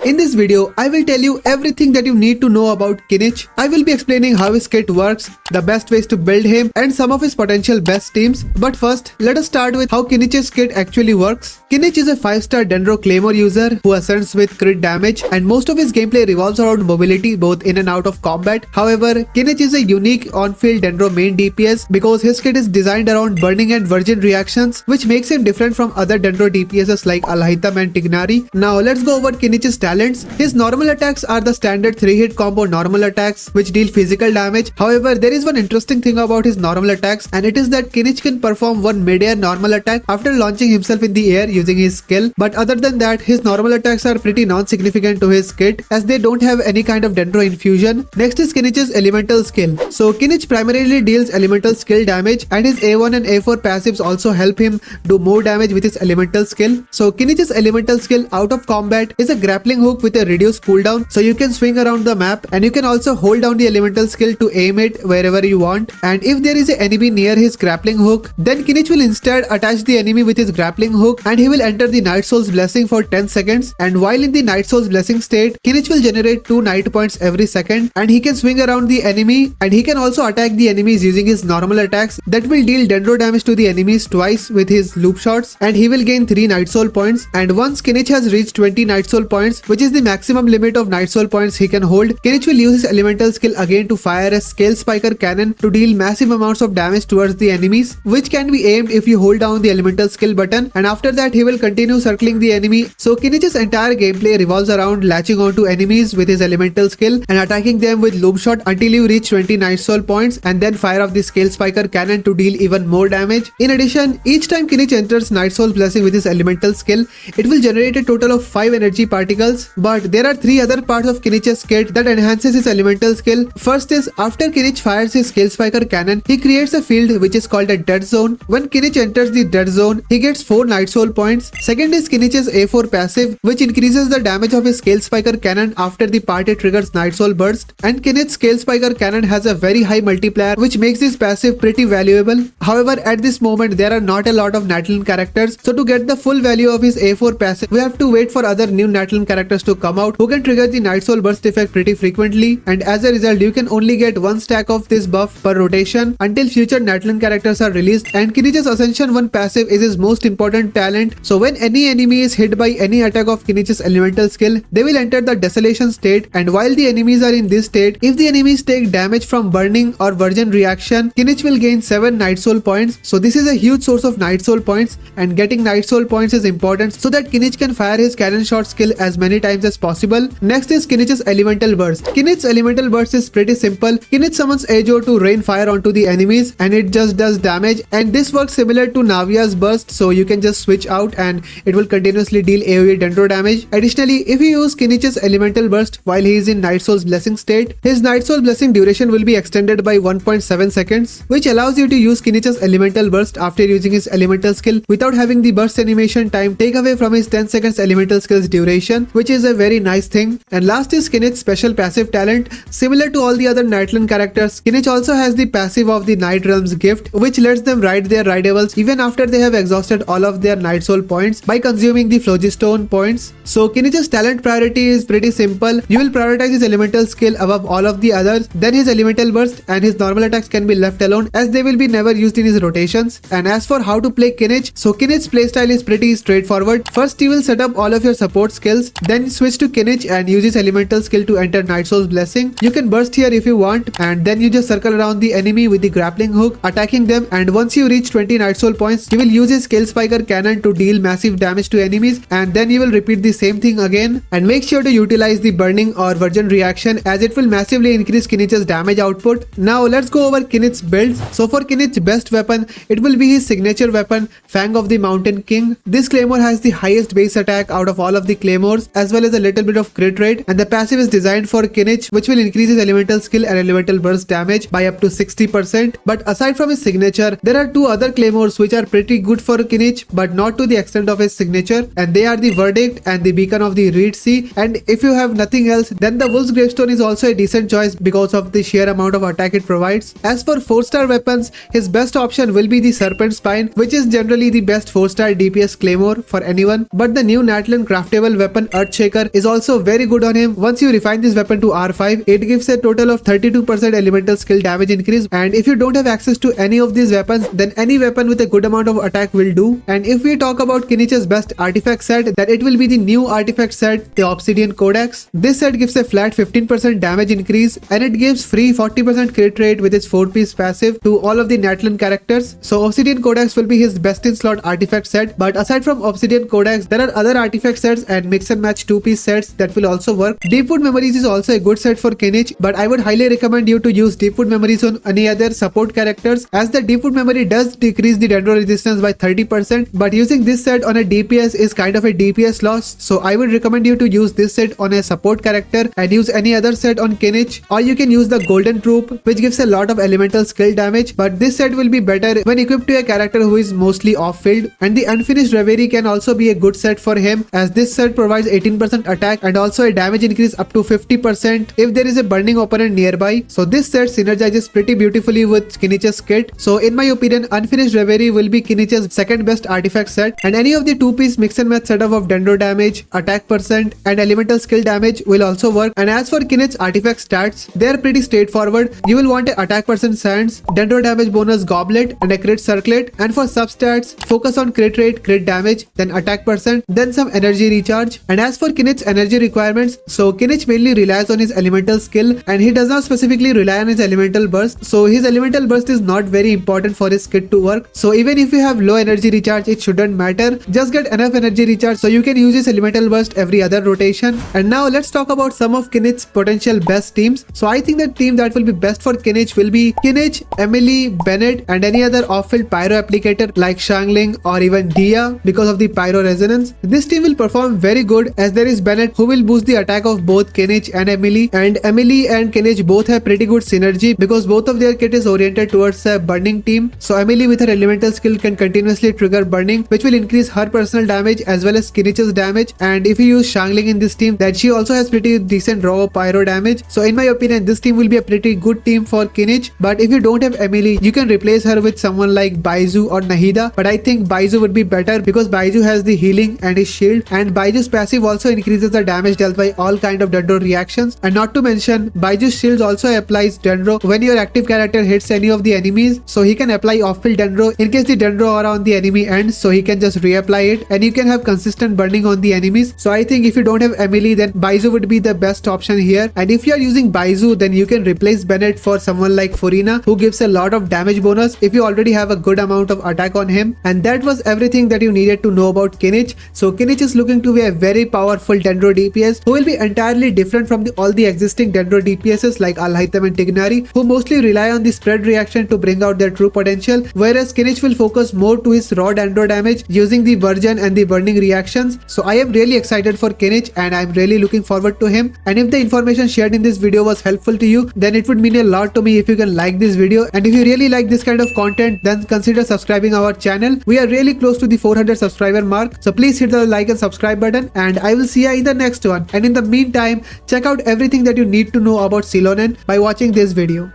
In this video, I will tell you everything that you need to know about Kinich. I will be explaining how his kit works, the best ways to build him, and some of his potential best teams. But first, let us start with how Kinich's kit actually works. Kinich is a 5-star Dendro Claymore user who ascends with crit damage, and most of his gameplay revolves around mobility both in and out of combat. However, Kinich is a unique on-field Dendro main DPS because his kit is designed around burning and virgin reactions, which makes him different from other Dendro DPSs like Alhaitham and Tignari. Now let's go over Kinich's talents. His normal attacks are the standard 3-hit combo normal attacks which deal physical damage. However, there is one interesting thing about his normal attacks, and it is that Kinich can perform one mid-air normal attack after launching himself in the air using his skill. But other than that, his normal attacks are pretty non-significant to his kit as they don't have any kind of Dendro infusion. Next is Kinich's elemental skill. So Kinich primarily deals elemental skill damage, and his A1 and A4 passives also help him do more damage with his elemental skill. So Kinich's elemental skill out of combat is a grappling hook with a reduced cooldown, so you can swing around the map, and you can also hold down the elemental skill to aim it wherever you want. And if there is an enemy near his grappling hook, then Kinich will instead attach the enemy with his grappling hook, and he will enter the Night Soul's Blessing for 10 seconds. And while in the Night Soul's Blessing state, Kinich will generate 2 night points every second, and he can swing around the enemy, and he can also attack the enemies using his normal attacks that will deal Dendro damage to the enemies twice with his loop shots, and he will gain 3 Night Soul points. And once Kinich has reached 20 Night Soul points, which is the maximum limit of Night Soul points he can hold, Kinich will use his elemental skill again to fire a Scale Spiker cannon to deal massive amounts of damage towards the enemies, which can be aimed if you hold down the elemental skill button, and after that he will continue circling the enemy. So Kinich's entire gameplay revolves around latching onto enemies with his elemental skill and attacking them with loop shot until you reach 20 Night Soul points, and then fire off the Scale Spiker cannon to deal even more damage. In addition, each time Kinich enters Night Soul's Blessing with his elemental skill, it will generate a total of 5 energy particles. But there are 3 other parts of Kinich's kit that enhances his elemental skill. First is, after Kinich fires his Scale Spiker cannon, he creates a field which is called a dead zone. When Kinich enters the dead zone, he gets 4 Night Soul points. Second is Kinich's A4 passive, which increases the damage of his Scale Spiker cannon after the party triggers Night Soul burst. And Kinich's Scale Spiker cannon has a very high multiplier, which makes this passive pretty valuable. However, at this moment there are not a lot of Natlan characters, so to get the full value of his A4 passive, we have to wait for other new Natlan characters to come out who can trigger the Night Soul burst effect pretty frequently, and as a result you can only get 1 stack of this buff per rotation until future Natlan characters are released. And Kinich's Ascension 1 passive is his most important talent, so when any enemy is hit by any attack of Kinich's elemental skill, they will enter the Desolation state, and while the enemies are in this state, if the enemies take damage from burning or virgin reaction, Kinich will gain 7 Night Soul points. So this is a huge source of Night Soul points, and getting Night Soul points is important so that Kinich can fire his cannon shot skill as many times as possible. Next is Kinich's elemental burst. Kinich's elemental burst is pretty simple. Kinich summons Ajo to rain fire onto the enemies, and it just does damage, and this works similar to Navia's burst, so you can just switch out and it will continuously deal AoE Dendro damage. Additionally, if you use Kinich's elemental burst while he is in Night Soul's Blessing state, his Night Soul Blessing duration will be extended by 1.7 seconds, which allows you to use Kinich's elemental burst after using his elemental skill without having the burst animation time take away from his 10 seconds elemental skill's duration, which is a very nice thing. And last is Kinich's special passive talent. Similar to all the other Natlan characters, Kinich also has the passive of the Night Realm's gift, which lets them ride their rideables even after they have exhausted all of their Night Soul points by consuming the Phlogiston points. So Kinich's talent priority is pretty simple. You will prioritize his elemental skill above all of the others, then his elemental burst, and his normal attacks can be left alone as they will be never used in his rotations. And as for how to play Kinich, so Kinich's playstyle is pretty straightforward. First you will set up all of your support skills, then switch to Kinich and use his elemental skill to enter Night Soul's Blessing. You can burst here if you want, and then you just circle around the enemy with the grappling hook, attacking them, and once you reach 20 Night Soul points, you will use his Scale Spiker cannon to deal massive damage to enemies, and then you will repeat the same thing again. And make sure to utilize the burning or virgin reaction as it will massively increase Kinich's damage output. Now let's go over Kinich's builds. So for Kinich's best weapon, it will be his signature weapon, Fang of the Mountain King. This claymore has the highest base attack out of all of the claymores, as well as a little bit of crit rate, and the passive is designed for Kinich, which will increase his elemental skill and elemental burst damage by up to 60%. But aside from his signature, there are 2 other claymores which are pretty good for Kinich, but not to the extent of his signature, and they are the Verdict and the Beacon of the Reed Sea. And if you have nothing else, then the Wolf's Gravestone is also a decent choice because of the sheer amount of attack it provides. As for 4-star weapons, his best option will be the Serpent Spine, which is generally the best 4-star DPS claymore for anyone. But the new Natlan craftable weapon Earth Shaker is also very good on him. Once you refine this weapon to R5, it gives a total of 32% elemental skill damage increase, and if you don't have access to any of these weapons, then any weapon with a good amount of attack will do. And if we talk about Kinich's best artifact set, then it will be the new artifact set, the Obsidian Codex. This set gives a flat 15% damage increase, and it gives free 40% crit rate with its 4-piece passive to all of the Natlan characters. So Obsidian Codex will be his best in slot artifact set, but aside from Obsidian Codex, there are other artifact sets and mix and match 2-piece sets that will also work. Deepwood Memories is also a good set for Kinich, but I would highly recommend you to use Deepwood Memories on any other support characters, as the Deepwood Memory does decrease the Dendro resistance by 30%, but using this set on a DPS is kind of a DPS loss, so I would recommend you to use this set on a support character and use any other set on Kinich, or you can use the Golden Troop, which gives a lot of elemental skill damage, but this set will be better when equipped to a character who is mostly off-field. And the Unfinished Reverie can also be a good set for him, as this set provides 18% attack and also a damage increase up to 50% if there is a burning opponent nearby. So this set synergizes pretty beautifully with Kinich's kit. So in my opinion, Unfinished Reverie will be Kinich's second best artifact set, and any of the 2-piece mix and match setup of Dendro damage, attack percent and elemental skill damage will also work. And as for Kinich's artifact stats, they are pretty straightforward. You will want a attack percent sands, Dendro damage bonus goblet and a crit circlet, and for substats, focus on crit rate, crit damage, then attack percent, then some energy recharge. And as for Kinich's energy requirements, so Kinich mainly relies on his elemental skill, and he does not specifically rely on his elemental burst, so his elemental burst is not very important for his kit to work. So even if you have low energy recharge, it shouldn't matter. Just get enough energy recharge so you can use his elemental burst every other rotation. And now let's talk about some of Kinich's potential best teams. So I think the team that will be best for Kinich will be Kinich, Emily, Bennett, and any other off-field pyro applicator like Shangling or even Dia because of the pyro resonance. This team will perform very good, as there is Bennett who will boost the attack of both Kinich and Emily and Kinich both have pretty good synergy because both of their kit is oriented towards a burning team. So Emily with her elemental skill can continuously trigger burning, which will increase her personal damage as well as Kinich's damage. And if you use Shangling in this team, then she also has pretty decent raw pyro damage. So in my opinion, this team will be a pretty good team for Kinich. But if you don't have Emily, you can replace her with someone like Baizu or Nahida, but I think Baizu would be better because Baizu has the healing and his shield, and Baiju's passive also increases the damage dealt by all kind of Dendro reactions. And not to mention, Baiju's shield also applies Dendro when your active character hits any of the enemies, so he can apply off-field Dendro in case the Dendro are on the enemy end, so he can just reapply it and you can have consistent burning on the enemies. So I think if you don't have Emily, then Baizu would be the best option here. And if you are using Baizu, then you can replace Bennett for someone like Furina, who gives a lot of damage bonus if you already have a good amount of attack on him. And that was everything that you needed to know about Kinich. So Kinich is looking to be a very powerful Dendro DPS who will be entirely different from all the existing Dendro DPSs like Alhaitham and Tignari, who mostly rely on the spread reaction to bring out their true potential, whereas Kinich will focus more to his raw Dendro damage using the Virgin and the burning reactions. So I am really excited for Kinich and I am really looking forward to him. And if the information shared in this video was helpful to you, then it would mean a lot to me if you can like this video. And if you really like this kind of content, then consider subscribing our channel. We are really close to the 400 subscriber mark, so please hit the like and subscribe button, and I will see you in the next one. And in the meantime, check out everything that you need to know about Silonen by watching this video.